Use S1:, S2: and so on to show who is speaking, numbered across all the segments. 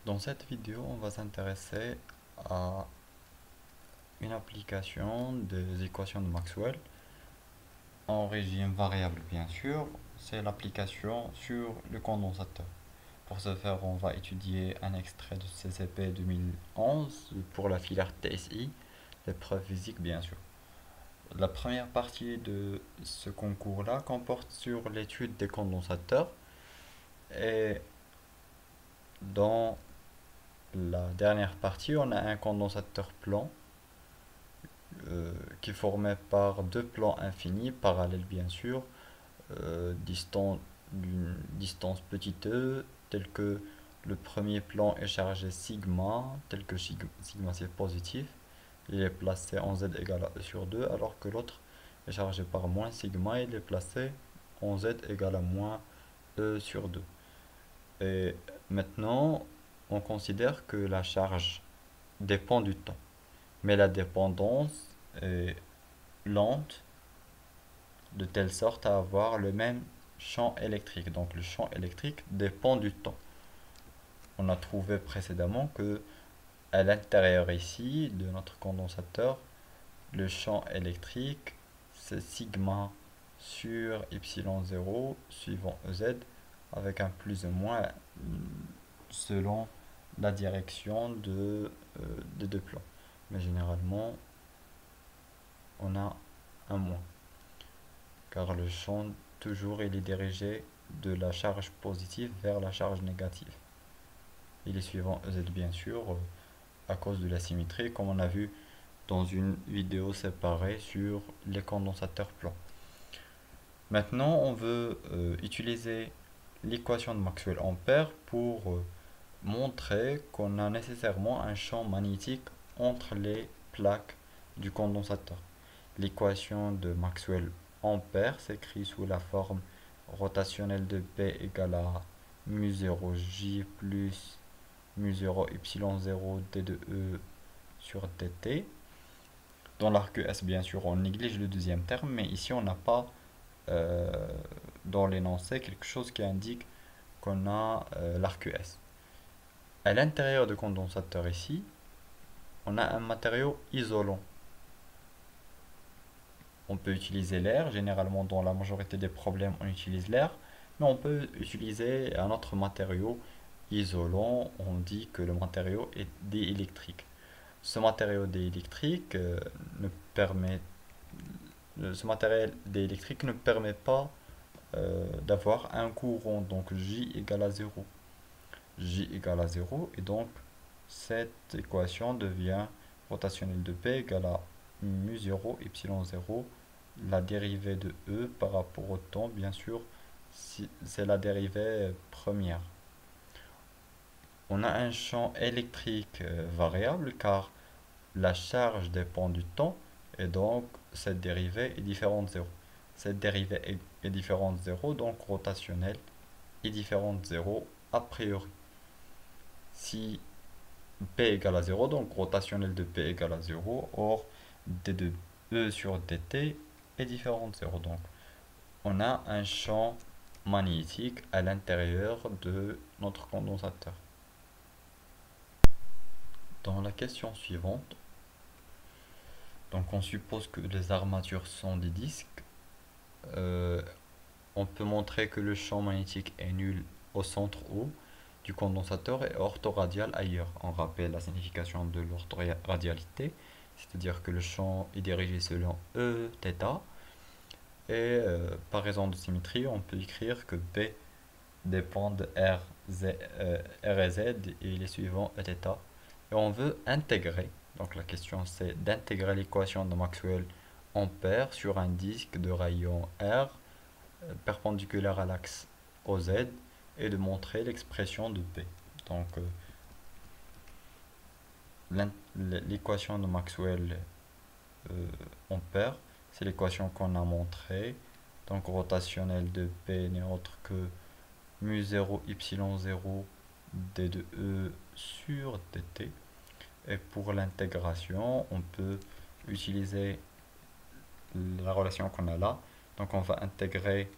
S1: Dans cette vidéo, on va s'intéresser à une application des équations de Maxwell en régime variable, bien sûr. C'est l'application sur le condensateur. Pour ce faire, on va étudier un extrait de CCP 2011 pour la filière TSI, l'épreuve physique, bien sûr. La première partie de ce concours-là comporte sur l'étude des condensateurs et dans la dernière partie, on a un condensateur plan qui est formé par deux plans infinis, parallèles bien sûr, distants d'une distance petit e, tel que le premier plan est chargé sigma, tel que sigma c'est positif, il est placé en z égale à e sur 2, alors que l'autre est chargé par moins sigma, il est placé en z égale à moins e sur 2. Et maintenant, on considère que la charge dépend du temps, mais la dépendance est lente de telle sorte à avoir le même champ électrique. Donc le champ électrique dépend du temps. On a trouvé précédemment que à l'intérieur ici de notre condensateur, le champ électrique c'est sigma sur epsilon 0 suivant Ez avec un plus ou moins selon la direction des deux plans. Mais généralement, on a un moins, car le champ toujours il est dirigé de la charge positive vers la charge négative. Il est suivant EZ bien sûr, à cause de la symétrie, comme on a vu dans une vidéo séparée sur les condensateurs plans. Maintenant, on veut utiliser l'équation de Maxwell-Ampère pour montrer qu'on a nécessairement un champ magnétique entre les plaques du condensateur. L'équation de Maxwell-Ampère s'écrit sous la forme rotationnelle de P égale à mu0j plus mu0 epsilon 0 d de E sur dt. Dans l'arc S, bien sûr, on néglige le deuxième terme, mais ici, on n'a pas euh, dans l'énoncé quelque chose qui indique qu'on a l'arc S. À l'intérieur du condensateur ici, on a un matériau isolant. On peut utiliser l'air, généralement dans la majorité des problèmes on utilise l'air, mais on peut utiliser un autre matériau isolant, on dit que le matériau est diélectrique. Ce matériau diélectrique permet, ce matériel diélectrique ne permet pas d'avoir un courant, donc J égale à 0. J égale à 0 et donc cette équation devient rotationnelle de P égale à mu0 epsilon 0, la dérivée de E par rapport au temps, bien sûr, si c'est la dérivée première. On a un champ électrique variable car la charge dépend du temps et donc cette dérivée est différente de 0. Cette dérivée est différente de 0, donc rotationnelle est différente de 0 a priori. Si P égale à 0, donc rotationnelle de P égale à 0, or d de E sur dt est différent de 0. Donc on a un champ magnétique à l'intérieur de notre condensateur. Dans la question suivante, donc on suppose que les armatures sont des disques. Euh, on peut montrer que le champ magnétique est nul au centre O du condensateur et orthoradial ailleurs. On rappelle la signification de l'orthoradialité, c'est-à-dire que le champ est dirigé selon E, θ. Et par raison de symétrie, on peut écrire que B dépend de R et Z et les suivants et θ. Et on veut intégrer, donc la question c'est d'intégrer l'équation de Maxwell-Ampère sur un disque de rayon R perpendiculaire à l'axe OZ et de montrer l'expression de P. Donc l'équation de Maxwell Ampère, c'est l'équation qu'on a montrée. Donc rotationnelle de P n'est autre que mu0 epsilon 0 d de E sur dt. Et pour l'intégration, on peut utiliser la relation qu'on a là. Donc on va intégrer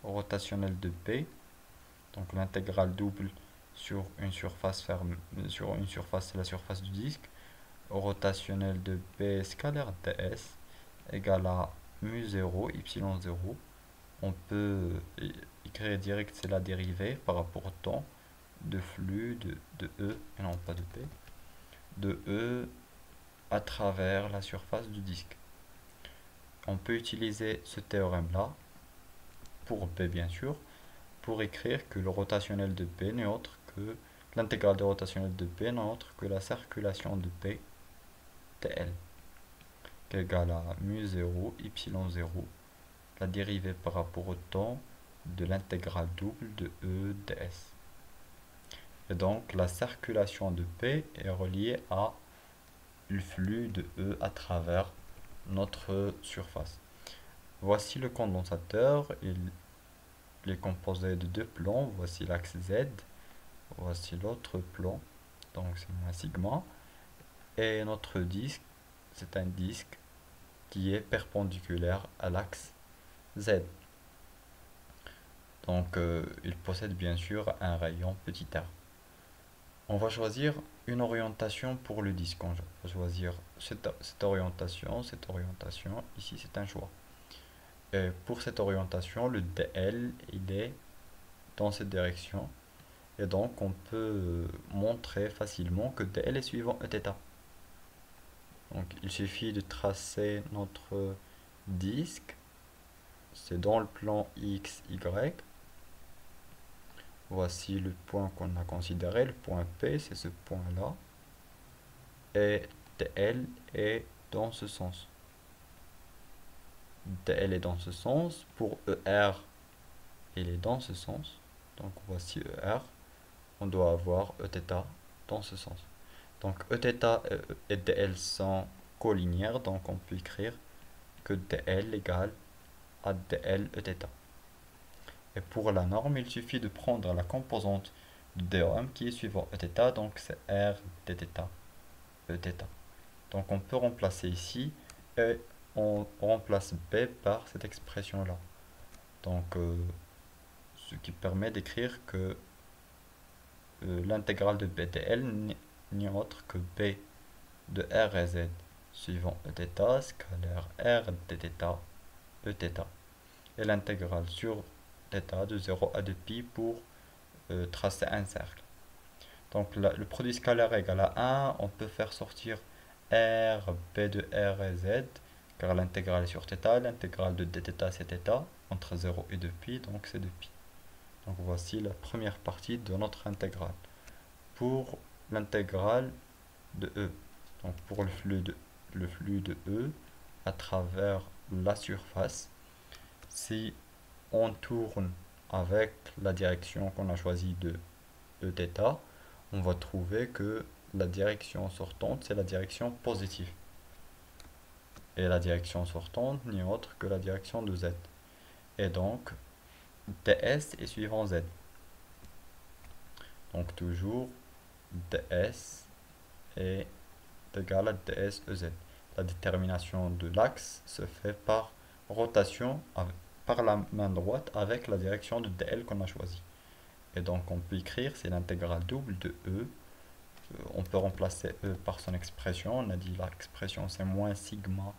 S1: rotationnelle de P, donc l'intégrale double sur une surface fermée, sur une surface, c'est la surface du disque, rotationnel de B scalaire ds égale à mu0, y0. On peut écrire direct, c'est la dérivée par rapport au temps de flux de E, et non pas de P, de E à travers la surface du disque. On peut utiliser ce théorème-là, pour B bien sûr, pour écrire que le rotationnel de P n'est autre que l'intégrale de rotationnel de P n'est autre que la circulation de P dl, qui est égale à mu0, y0, la dérivée par rapport au temps de l'intégrale double de E ds. Et donc la circulation de P est reliée à le flux de E à travers notre surface. Voici le condensateur, il est composé de deux plans, voici l'axe Z, voici l'autre plan, donc c'est moins sigma, et notre disque, c'est un disque qui est perpendiculaire à l'axe Z. Donc il possède bien sûr un rayon petit r. On va choisir une orientation pour le disque. On va choisir cette orientation, ici c'est un choix. Et pour cette orientation, le dl, il est dans cette direction. Et donc on peut montrer facilement que dl est suivant Eθ. Donc il suffit de tracer notre disque. C'est dans le plan x, y. Voici le point qu'on a considéré, le point P, c'est ce point-là. Et dl est dans ce sens. dl est dans ce sens. Pour ER, il est dans ce sens. Donc voici ER. On doit avoir Eθ dans ce sens. Donc Eθ et dl sont collinéaires, donc on peut écrire que dl égale à dl Eθ. Et pour la norme, il suffit de prendre la composante du théorème qui est suivant Eθ, donc c'est R dθ, Eθ. Donc on peut remplacer ici et on remplace B par cette expression-là. Donc ce qui permet d'écrire que l'intégrale de B dl n'est autre que B de R et Z suivant Eθ scalaire R dθ Eθ. Et l'intégrale sur θ de 0 à 2π pour tracer un cercle. Donc le produit scalaire est égal à 1, on peut faire sortir R, B de R et Z, car l'intégrale est sur θ, l'intégrale de dθ c'est θ, entre 0 et 2π, donc c'est 2π. Donc voici la première partie de notre intégrale. Pour l'intégrale de E, donc pour le flux de E à travers la surface, si on tourne avec la direction qu'on a choisie de Eθ, on va trouver que la direction sortante, c'est la direction positive. Et la direction sortante n'est autre que la direction de Z. Et donc, ds est suivant Z. Donc toujours, ds est égal à ds EZ. La détermination de l'axe se fait par rotation par la main droite avec la direction de dl qu'on a choisi. Et donc on peut écrire, c'est l'intégrale double de E. On peut remplacer E par son expression. On a dit l'expression c'est moins sigma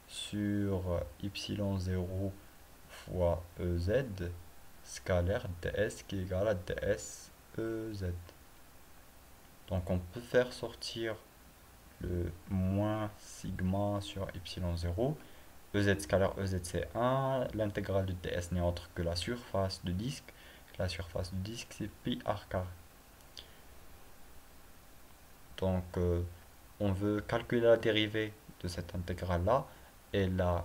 S1: sur y0 fois EZ scalaire ds qui est égal à ds EZ. Donc on peut faire sortir le moins sigma sur y0. EZ scalaire EZ c'est 1. L'intégrale de ds n'est autre que la surface du disque. La surface du disque c'est pi r carré. Donc on veut calculer la dérivée de cette intégrale là, et la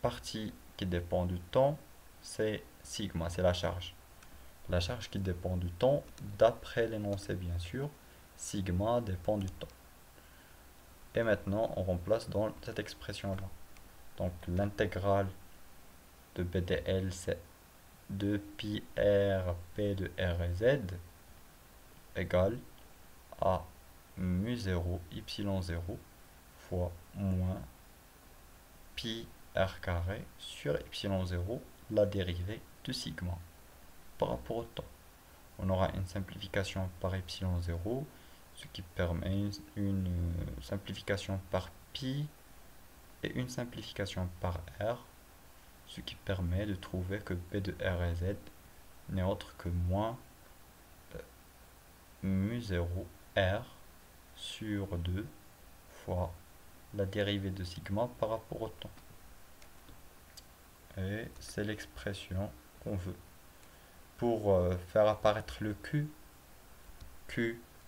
S1: partie qui dépend du temps c'est sigma, c'est la charge. La charge qui dépend du temps, d'après l'énoncé bien sûr, sigma dépend du temps. Et maintenant on remplace dans cette expression là. Donc l'intégrale de BDL c'est 2pi r p de r et z égale à mu0 y0 fois moins pi r carré sur y0, la dérivée de sigma par rapport au temps. on aura une simplification par epsilon 0, ce qui permet une simplification par pi et une simplification par r, ce qui permet de trouver que P de R et Z n'est autre que moins mu 0 R sur 2 fois la dérivée de sigma par rapport au temps. Et c'est l'expression qu'on veut. Pour faire apparaître le Q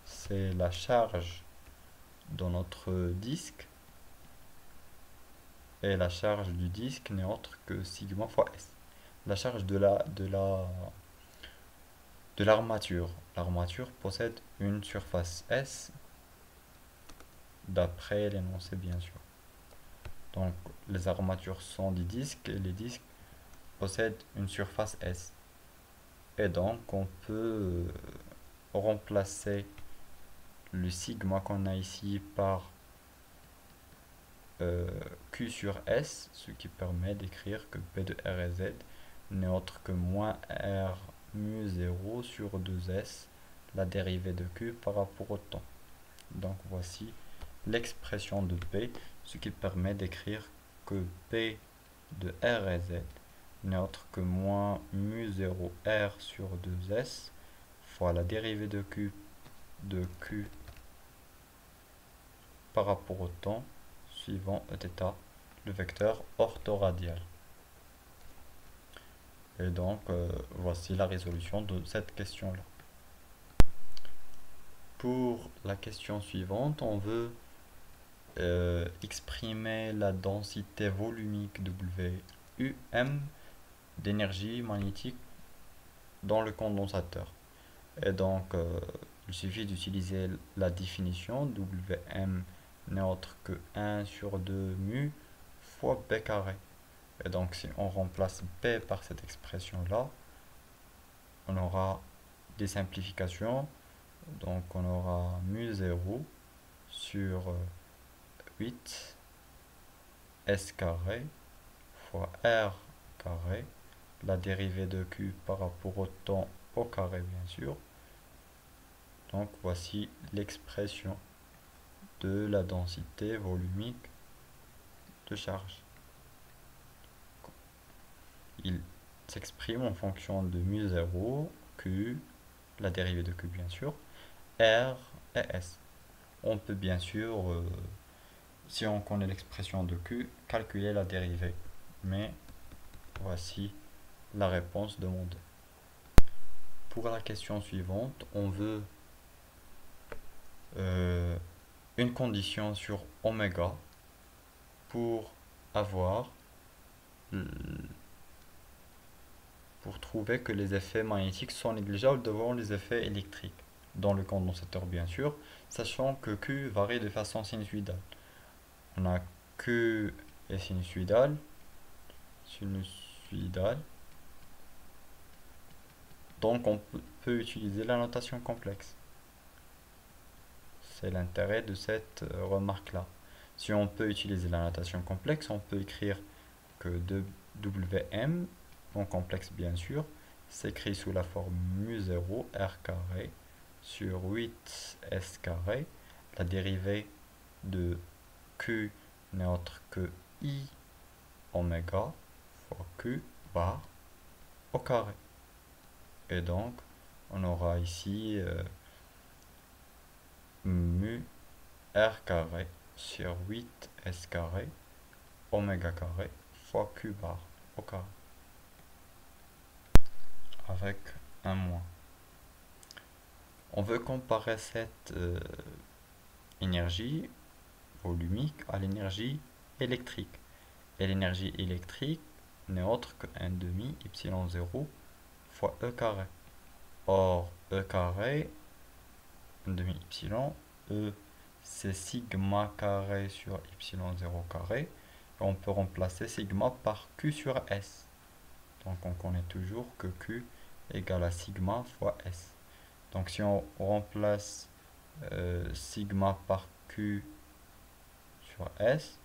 S1: c'est la charge dans notre disque, et la charge du disque n'est autre que sigma fois S. La charge de l'armature. L'armature possède une surface S, d'après l'énoncé bien sûr. Donc les armatures sont des disques et les disques possèdent une surface S. Et donc on peut remplacer le sigma qu'on a ici par Q sur S, ce qui permet d'écrire que P de R et Z n'est autre que moins R mu 0 sur 2S, la dérivée de Q par rapport au temps. Donc voici l'expression de P, ce qui permet d'écrire que P de R et Z n'est autre que moins mu 0 R sur 2S fois la dérivée de Q par rapport au temps suivant Eθ, le vecteur orthoradial. Et donc voici la résolution de cette question-là. Pour la question suivante, on veut exprimer la densité volumique WUM d'énergie magnétique dans le condensateur. Et donc il suffit d'utiliser la définition Wm n'est autre que 1 sur 2 mu fois B carré. Et donc si on remplace B par cette expression là, on aura des simplifications. Donc on aura mu 0 sur 8 S carré fois R carré, la dérivée de Q par rapport au temps au carré bien sûr. Donc voici l'expression de la densité volumique de charge. Il s'exprime en fonction de mu 0, Q, la dérivée de Q bien sûr, R et S. On peut bien sûr, si on connaît l'expression de Q, calculer la dérivée. Mais voici la réponse demandée. Pour la question suivante, on veut une condition sur oméga pour avoir pour trouver que les effets magnétiques sont négligeables devant les effets électriques dans le condensateur bien sûr, sachant que Q varie de façon sinusoïdale. On a Q est sinusoïdal, donc on peut utiliser la notation complexe. C'est l'intérêt de cette remarque-là. Si on peut utiliser la notation complexe, on peut écrire que Wm, en complexe bien sûr, s'écrit sous la forme mu 0 R carré sur 8 S carré. La dérivée de Q n'est autre que I oméga fois Q bar au carré. Et donc, on aura ici mu R carré sur 8 S carré oméga carré fois Q bar au carré, avec un moins. On veut comparer cette énergie volumique à l'énergie électrique. Et l'énergie électrique n'est autre que 1 demi epsilon 0 fois E carré. Or, E carré, 1 demi epsilon, E c'est sigma carré sur epsilon 0 carré. Et on peut remplacer sigma par Q sur S. Donc on connaît toujours que Q égale à sigma fois S. Donc si on remplace sigma par Q sur S,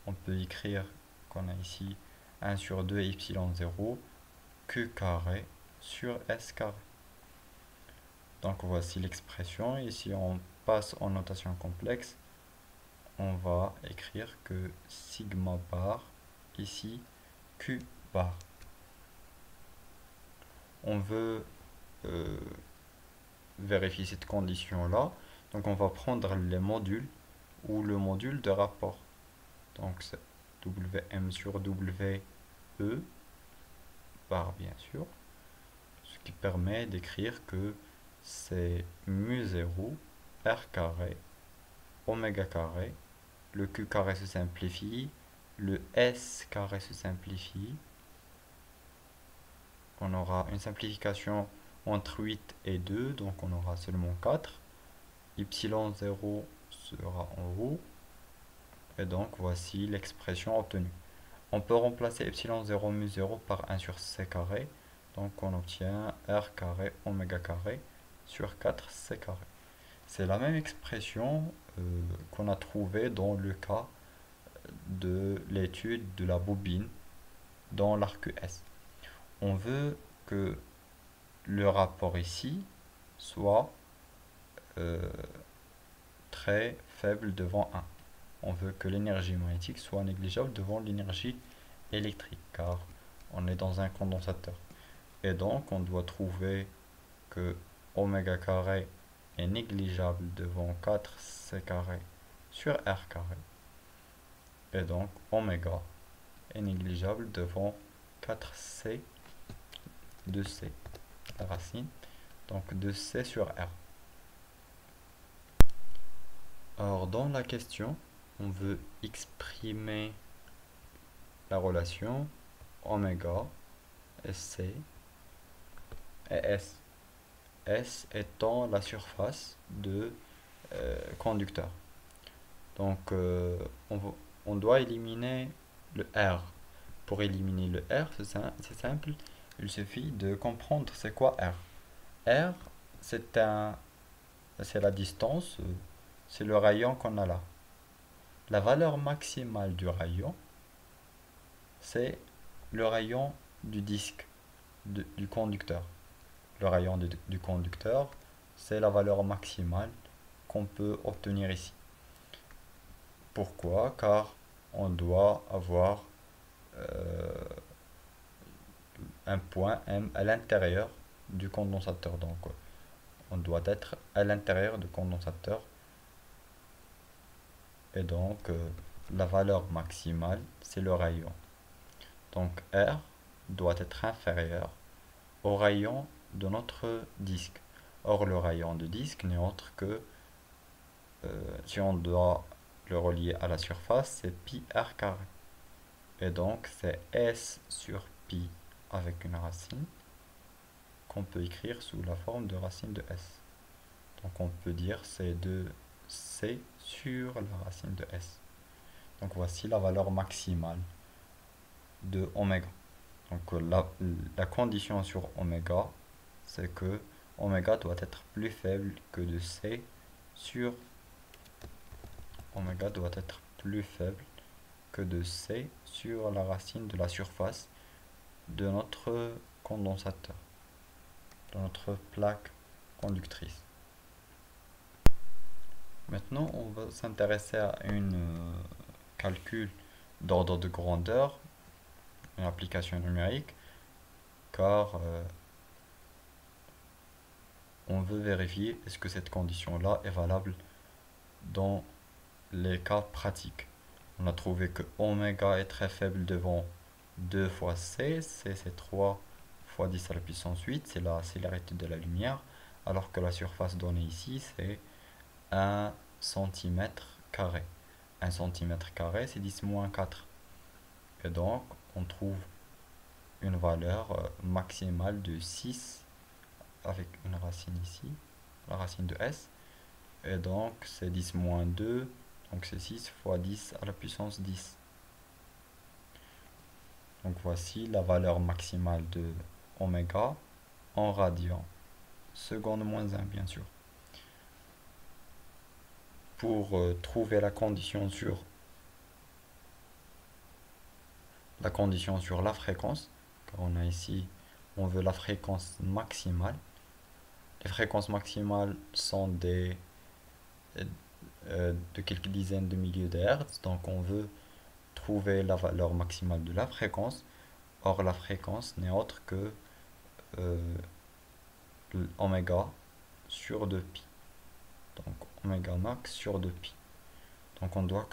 S1: on peut écrire qu'on a ici 1 sur 2 epsilon 0 Q carré sur S carré. Donc voici l'expression. Et si on passe en notation complexe, on va écrire que sigma bar, ici Q bar. On veut vérifier cette condition-là. Donc on va prendre les modules ou le module de rapport. Donc c'est Wm surWe bar bien sûr. Ce qui permet d'écrire que c'est mu0 r carré oméga carré. Le q carré se simplifie. Le s carré se simplifie. On aura une simplification entre 8 et 2, donc on aura seulement 4. Y0 sera en haut. Et donc voici l'expression obtenue. On peut remplacer epsilon0 mu0 par 1 sur c carré. Donc on obtient r carré oméga carré sur 4 c carré. C'est la même expression qu'on a trouvée dans le cas de l'étude de la bobine dans l'arc S. On veut que le rapport ici soit très faible devant 1. On veut que l'énergie magnétique soit négligeable devant l'énergie électrique, car on est dans un condensateur. Et donc, on doit trouver que oméga carré est négligeable devant 4c carré sur r carré. Et donc, oméga est négligeable devant 4c de c, la racine, donc de c sur r. Alors, dans la question, on veut exprimer la relation oméga SC et S. S étant la surface de conducteur. Donc on doit éliminer le R. Pour éliminer le R, c'est simple. Il suffit de comprendre c'est quoi R. R, c'est la distance, c'est le rayon qu'on a là. La valeur maximale du rayon, c'est le rayon du disque du conducteur. Le rayon du conducteur, c'est la valeur maximale qu'on peut obtenir ici. Pourquoi? Car on doit avoir un point M à l'intérieur du condensateur. Donc on doit être à l'intérieur du condensateur. Et donc la valeur maximale, c'est le rayon. Donc R doit être inférieur au rayon de notre disque. Or le rayon de disque n'est autre que, si on doit le relier à la surface, c'est pi r carré. Et donc c'est S sur pi avec une racine qu'on peut écrire sous la forme de racine de S. Donc on peut dire c'est de C sur la racine de S. Donc voici la valeur maximale de oméga. Donc la condition sur oméga, c'est que oméga doit être plus faible que de C sur oméga doit être plus faible que de C sur la racine de la surface de notre condensateur, de notre plaque conductrice. Maintenant, on va s'intéresser à un calcul d'ordre de grandeur, une application numérique, car on veut vérifier est-ce que cette condition-là est valable dans les cas pratiques. On a trouvé que oméga est très faible devant 2 fois c, c c'est 3 fois 10 à la puissance 8, c'est la célérité de la lumière, alors que la surface donnée ici c'est 1 cm carré. 1 cm carré c'est 10 moins 4. Et donc on trouve une valeur maximale de 6 avec une racine ici, la racine de S. Et donc c'est 10 moins 2, donc c'est 6 fois 10 à la puissance 10. Donc voici la valeur maximale de oméga en radians. Seconde moins 1 bien sûr. Pour trouver la condition sur la fréquence, car on a ici, on veut la fréquence maximale. Les fréquences maximales sont de quelques dizaines de milliers de hertz, donc on veut trouver la valeur maximale de la fréquence. Or, la fréquence n'est autre que euh, oméga sur 2pi. Donc, oméga max sur 2pi. Donc, on doit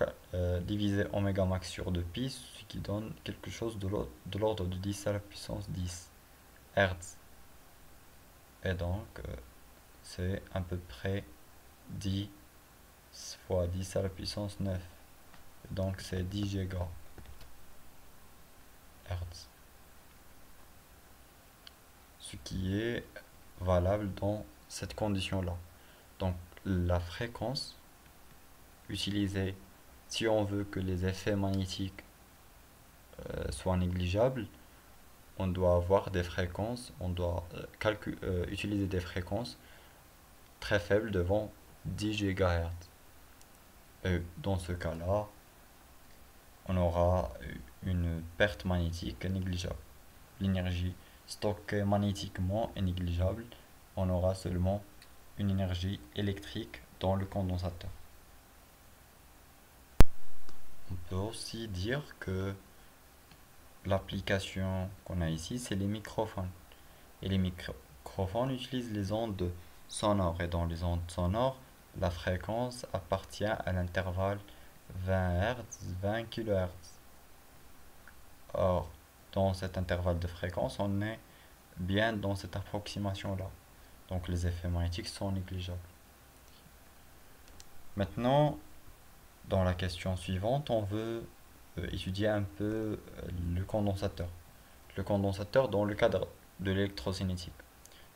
S1: diviser oméga max sur 2pi, ce qui donne quelque chose de l'ordre de 10 à la puissance 10 Hertz. Et donc, c'est à peu près 10 fois 10 à la puissance 9. Donc, c'est 10 gigahertz. Ce qui est valable dans cette condition-là. Donc, la fréquence utilisée, si on veut que les effets magnétiques soient négligeables, on doit avoir des fréquences, on doit utiliser des fréquences très faibles devant 10 GHz. Et dans ce cas-là, on aura une perte magnétique négligeable. L'énergie stockée magnétiquement est négligeable. On aura seulement une énergie électrique dans le condensateur. On peut aussi dire que l'application qu'on a ici, c'est les microphones. Et les microphones utilisent les ondes sonores. Et dans les ondes sonores, la fréquence appartient à l'intervalle 20 Hz, 20 kHz. Or, dans cet intervalle de fréquence, on est bien dans cette approximation-là. Donc les effets magnétiques sont négligeables. Maintenant, dans la question suivante, on veut étudier un peu le condensateur. Le condensateur dans le cadre de l'électrocinétique.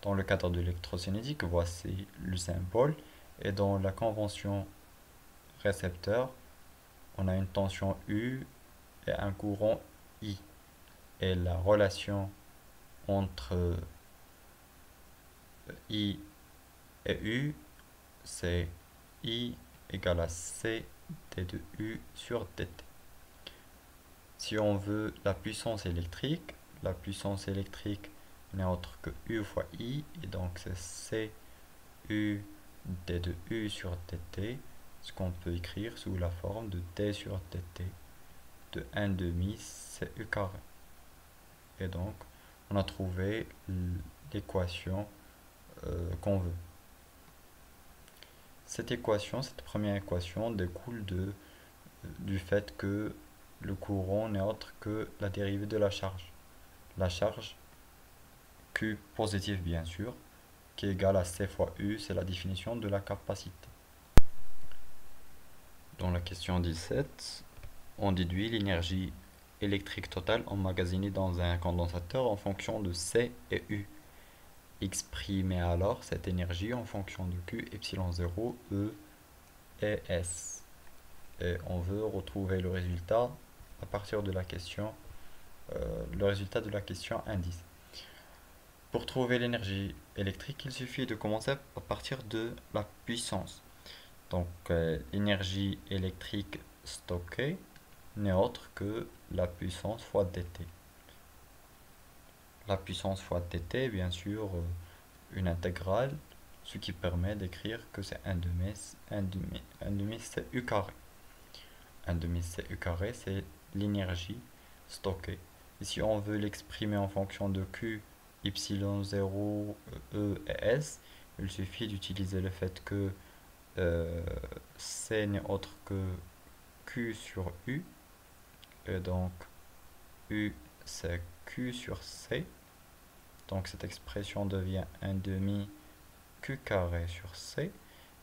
S1: Dans le cadre de l'électrocinétique, voici le symbole. Et dans la convention récepteur, on a une tension U et un courant I. Et la relation entre I et U, c'est I égale à C d de U sur dt. Si on veut la puissance électrique n'est autre que U fois I, et donc c'est C U d de U sur dt, ce qu'on peut écrire sous la forme de d sur dt de 1 demi C U carré. Et donc, on a trouvé l'équation qu'on veut. Cette première équation découle du fait que le courant n'est autre que la dérivée de la charge. La charge Q positive bien sûr, qui est égale à C fois U, c'est la définition de la capacité. Dans la question 17, on déduit l'énergie électrique totale emmagasinée dans un condensateur en fonction de C et U. Exprimer alors cette énergie en fonction de Q, epsilon 0, E et S. Et on veut retrouver le résultat à partir de la question, le résultat de la question indice. Pour trouver l'énergie électrique, il suffit de commencer à partir de la puissance. Donc l'énergie électrique stockée n'est autre que la puissance fois dt. La puissance fois dt est bien sûr une intégrale, ce qui permet d'écrire que c'est 1 demi c u carré. 1 demi c u carré, c'est l'énergie stockée. Et si on veut l'exprimer en fonction de Q, epsilon 0, E et S, il suffit d'utiliser le fait que C n'est autre que Q sur U. Et donc U c'est Q sur C. Donc cette expression devient 1 demi Q carré sur C.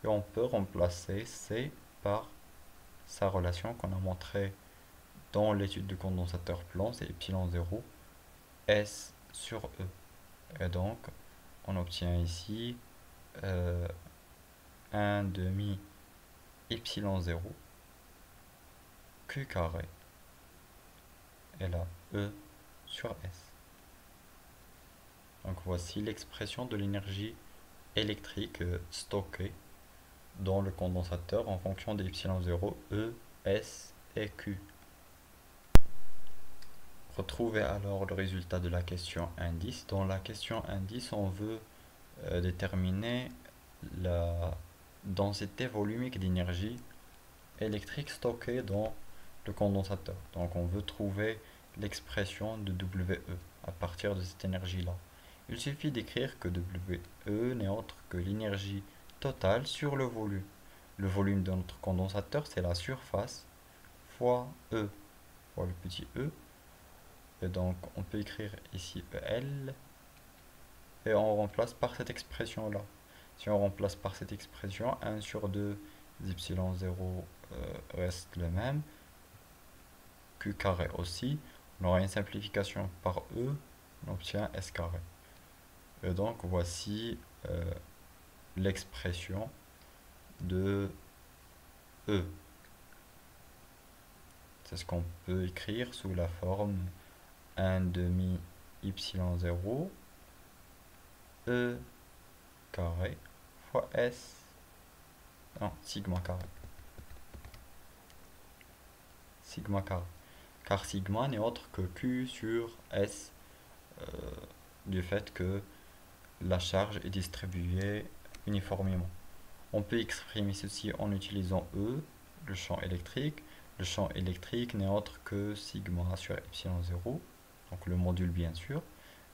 S1: Et on peut remplacer C par sa relation qu'on a montrée dans l'étude du condensateur plan, c'est epsilon 0, S sur E. Et donc on obtient ici 1 demi epsilon 0 Q carré et là E sur S. Donc voici l'expression de l'énergie électrique stockée dans le condensateur en fonction de epsilon 0, E, S et Q. Retrouvez alors le résultat de la question indice. Dans la question indice, on veut déterminer la densité volumique d'énergie électrique stockée dans le condensateur. Donc on veut trouver l'expression de WE à partir de cette énergie-là. Il suffit d'écrire que WE n'est autre que l'énergie totale sur le volume. Le volume de notre condensateur, c'est la surface fois E, fois le petit e. Et donc on peut écrire ici EL et on remplace par cette expression-là. Si on remplace par cette expression, 1 sur 2 epsilon 0 reste le même, Q carré aussi, on aura une simplification par E, on obtient S carré. Et donc voici l'expression de E. C'est ce qu'on peut écrire sous la forme 1 demi epsilon 0 E carré fois S, non, sigma carré. Sigma carré. Car sigma n'est autre que Q sur S euh, du fait que la charge est distribuée uniformément. On peut exprimer ceci en utilisant E, le champ électrique. Le champ électrique n'est autre que sigma sur epsilon 0, donc le module bien sûr.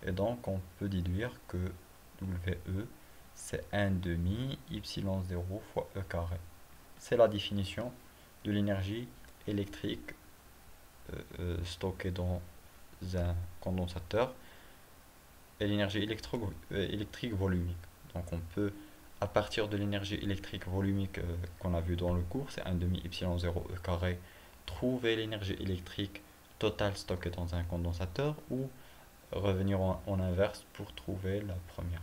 S1: Et donc on peut déduire que WE c'est 1 demi epsilon 0 fois E carré. C'est la définition de l'énergie électrique stockée dans un condensateur et l'énergie électrique volumique. Donc on peut, à partir de l'énergie électrique volumique qu'on a vu dans le cours, c'est 1 demi epsilon 0 E carré, trouver l'énergie électrique totale stockée dans un condensateur ou revenir en inverse pour trouver la première.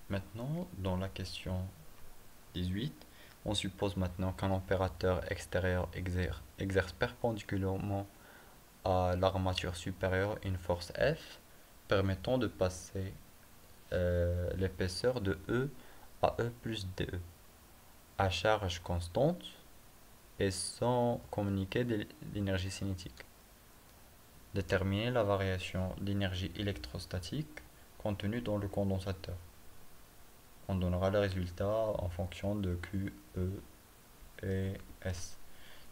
S1: Maintenant, dans la question 18, on suppose maintenant qu'un opérateur extérieur exerce perpendiculairement à l'armature supérieure une force F permettant de passer l'épaisseur de E à E plus DE à charge constante et sans communiquer d'énergie cinétique. Déterminer la variation d'énergie électrostatique contenue dans le condensateur. On donnera le résultat en fonction de Q, E et S.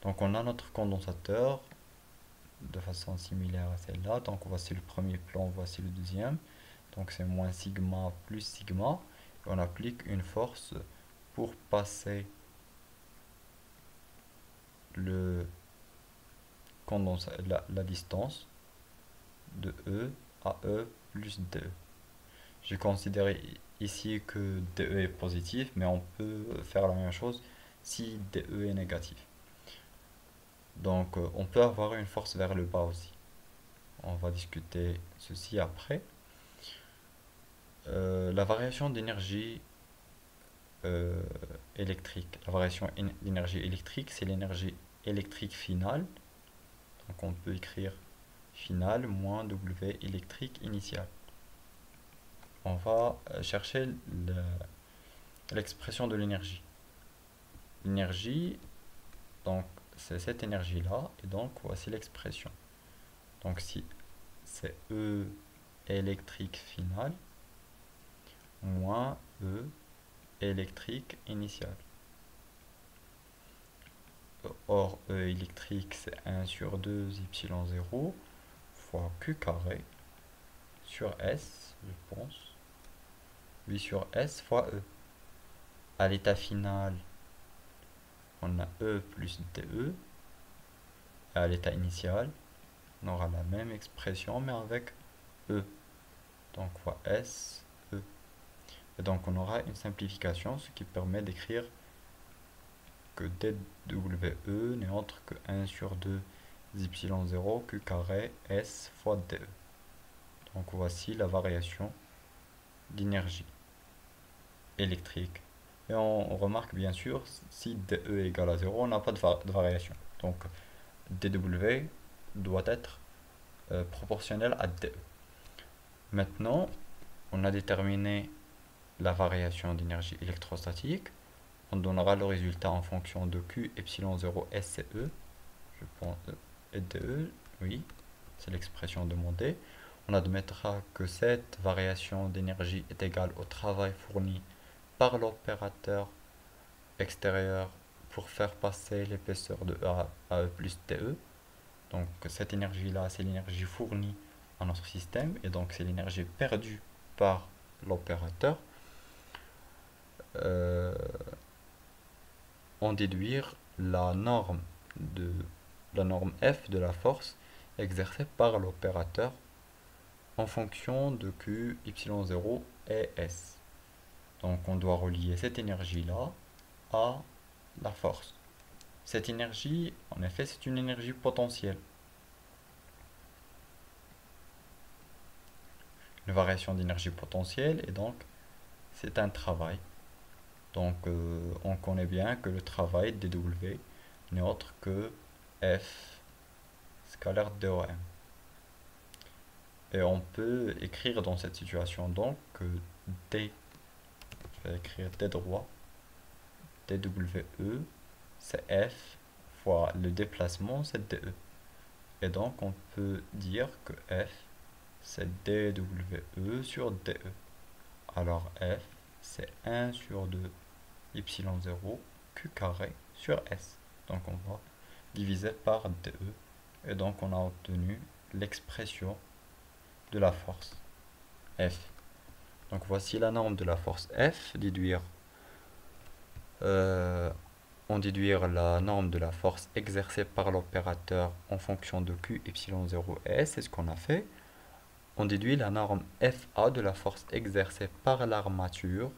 S1: Donc on a notre condensateur de façon similaire à celle-là. Donc voici le premier plan, voici le deuxième. Donc c'est moins sigma plus sigma. Et on applique une force pour passer la distance de E à E plus DE. J'ai considéré ici que DE est positif, mais on peut faire la même chose si DE est négatif. Donc on peut avoir une force vers le bas aussi. On va discuter ceci après. La variation d'énergie électrique. La variation d'énergie électrique, c'est l'énergie électrique finale. Donc on peut écrire finale moins W électrique initiale. On va chercher l'expression de l'énergie. L'énergie, donc c'est cette énergie-là, et donc voici l'expression. Donc si c'est E électrique finale moins E électrique initiale. Or E électrique c'est 1 sur 2 epsilon 0 fois Q carré sur S, je pense. 8 sur S fois E. À l'état final, on a E plus DE. Et à l'état initial, on aura la même expression mais avec E. Donc fois S, E. Et donc on aura une simplification, ce qui permet d'écrire que dWE n'est autre que 1 sur 2 epsilon 0 Q carré S fois DE. Donc voici la variation d'énergie électrique. Et on remarque bien sûr, si DE est égal à 0, on n'a pas de variation. Donc dW doit être proportionnel à DE. Maintenant, on a déterminé la variation d'énergie électrostatique. On donnera le résultat en fonction de Q, epsilon 0, S et E. Je pense, et DE, oui, c'est l'expression demandée. On admettra que cette variation d'énergie est égale au travail fourni par l'opérateur extérieur pour faire passer l'épaisseur de E à E plus TE. Donc cette énergie-là, c'est l'énergie fournie à notre système et donc c'est l'énergie perdue par l'opérateur. Euh, en déduire de la norme F de la force exercée par l'opérateur en fonction de Q, Y0 et S. Donc on doit relier cette énergie-là à la force. Cette énergie, en effet, c'est une énergie potentielle. Une variation d'énergie potentielle et donc c'est un travail. Donc on connaît bien que le travail dW n'est autre que F scalaire dOM. Et on peut écrire dans cette situation donc que D, je vais écrire D droit, DWE, c'est F fois le déplacement, c'est DE. Et donc on peut dire que F, c'est DWE sur DE. Alors F, c'est 1 sur 2 y0 Q carré sur S. Donc on va diviser par DE. Et donc on a obtenu l'expression de la force F. Donc voici la norme de la force F, on déduire la norme de la force exercée par l'opérateur en fonction de Q, Y0 et S, c'est ce qu'on a fait. On déduit la norme FA de la force exercée par l'armature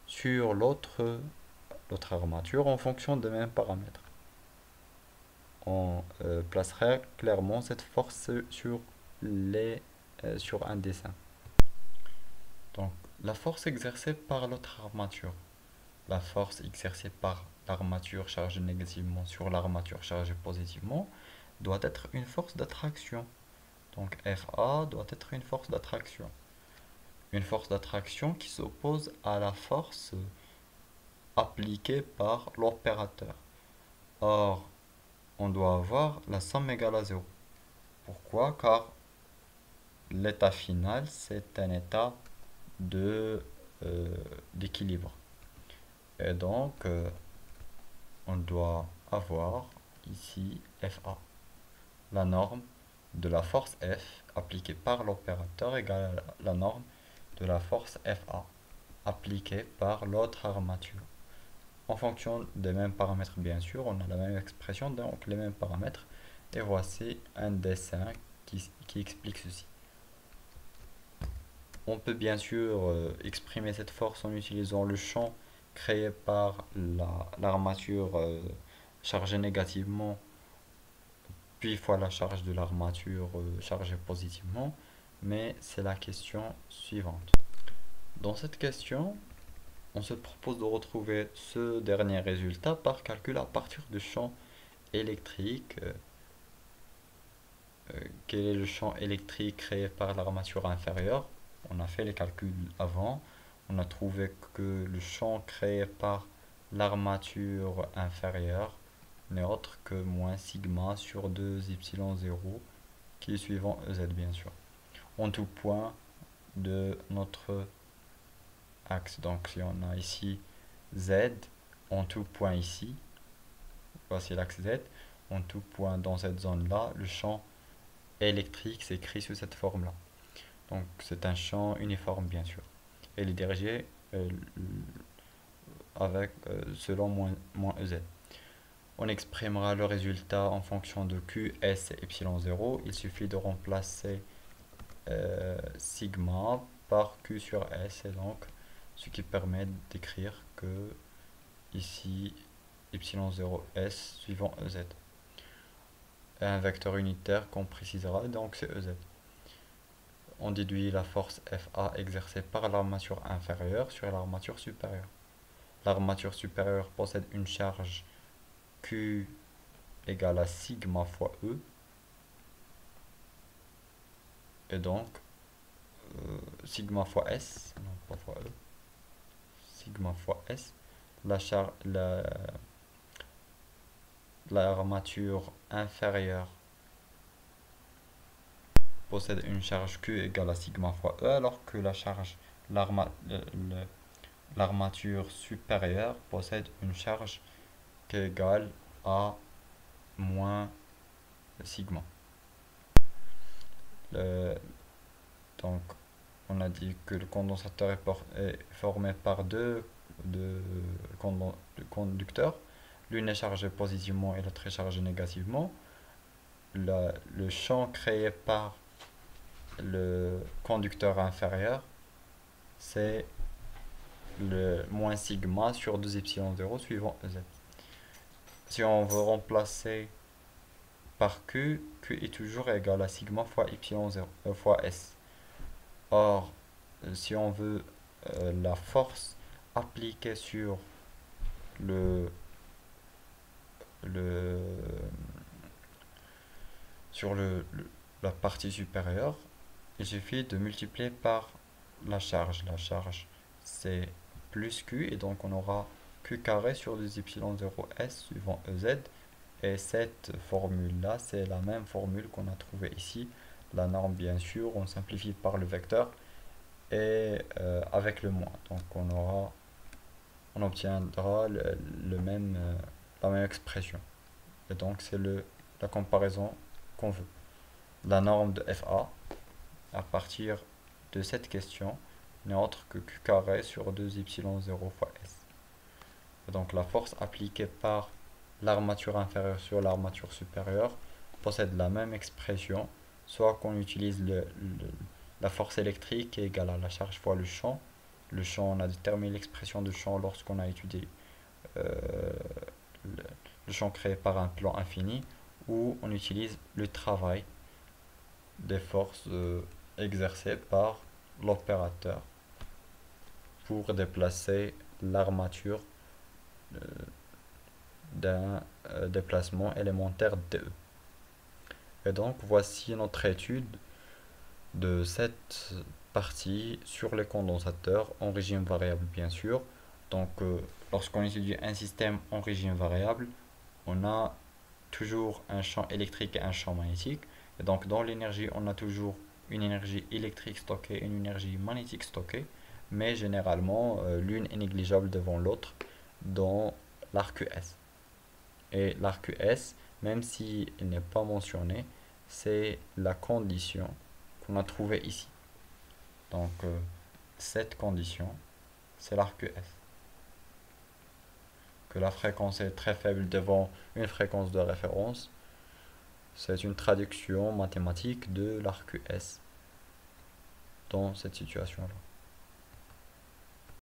S1: sur l'autre armature en fonction des mêmes paramètres. On placerait clairement cette force sur un dessin. Donc, la force exercée par l'autre armature. La force exercée par l'armature chargée négativement sur l'armature chargée positivement doit être une force d'attraction. Donc, FA doit être une force d'attraction. Une force d'attraction qui s'oppose à la force appliquée par l'opérateur. Or, on doit avoir la somme égale à 0. Pourquoi? Car l'état final, c'est un état d'équilibre. Et donc, on doit avoir ici FA. La norme de la force F appliquée par l'opérateur égale à la norme de la force FA appliquée par l'autre armature. En fonction des mêmes paramètres, bien sûr, on a la même expression, donc les mêmes paramètres. Et voici un dessin qui explique ceci. On peut bien sûr exprimer cette force en utilisant le champ créé par l'armature chargée négativement, puis fois la charge de l'armature chargée positivement, mais c'est la question suivante. Dans cette question, on se propose de retrouver ce dernier résultat par calcul à partir du champ électrique. Quel est le champ électrique créé par l'armature inférieure? On a fait les calculs avant. On a trouvé que le champ créé par l'armature inférieure n'est autre que moins sigma sur 2y0 qui est suivant EZ bien sûr. En tout point de notre axe. Donc si on a ici Z, en tout point ici, voici l'axe Z, en tout point dans cette zone-là, le champ électrique s'écrit sous cette forme-là. Donc c'est un champ uniforme bien sûr. Et il est dirigé selon moins EZ. On exprimera le résultat en fonction de Q, S et epsilon 0. Il suffit de remplacer sigma par Q sur S et donc ce qui permet d'écrire que ici epsilon 0S suivant EZ. Et un vecteur unitaire qu'on précisera donc c'est EZ. On déduit la force FA exercée par l'armature inférieure sur l'armature supérieure. L'armature supérieure possède une charge Q égale à sigma fois E. Et donc, sigma fois S, non pas fois E, sigma fois S, l'armature inférieure possède une charge Q égale à sigma fois E, alors que la charge, l'armature supérieure possède une charge qui est égale à moins sigma. Le- donc, on a dit que le condensateur est formé par deux conducteurs. L'une est chargée positivement et l'autre est chargée négativement. Le champ créé par le conducteur inférieur, c'est le moins sigma sur 2 epsilon 0 suivant EZ. Si on veut remplacer par Q, Q est toujours égal à sigma fois epsilon 0 fois S. Or, si on veut la force appliquée sur le, le sur la partie supérieure, il suffit de multiplier par la charge. La charge, c'est plus Q, et donc on aura Q carré sur 2 epsilon 0 S suivant EZ. Et cette formule-là, c'est la même formule qu'on a trouvée ici. La norme, bien sûr, on simplifie par le vecteur et avec le moins. Donc on obtiendra la même expression. Et donc c'est la comparaison qu'on veut. La norme de FA à partir de cette question n'est autre que Q carré sur 2 epsilon 0 fois S. Et donc la force appliquée par l'armature inférieure sur l'armature supérieure possède la même expression, soit qu'on utilise la force électrique qui est égale à la charge fois le champ. Le champ, on a déterminé l'expression de champ lorsqu'on a étudié euh, le, le champ créé par un plan infini, ou on utilise le travail des forces exercées par l'opérateur pour déplacer l'armature euh, d'un déplacement élémentaire DE. Et donc voici notre étude de cette partie sur les condensateurs en régime variable, bien sûr. Donc lorsqu'on étudie un système en régime variable, on a toujours un champ électrique et un champ magnétique. Et donc dans l'énergie, on a toujours une énergie électrique stockée et une énergie magnétique stockée. Mais généralement, l'une est négligeable devant l'autre dans l'arc S. Et l'arc S, même s'il n'est pas mentionné, c'est la condition qu'on a trouvée ici. Donc cette condition, c'est l'arc S. Que la fréquence est très faible devant une fréquence de référence, c'est une traduction mathématique de l'arc S dans cette situation-là.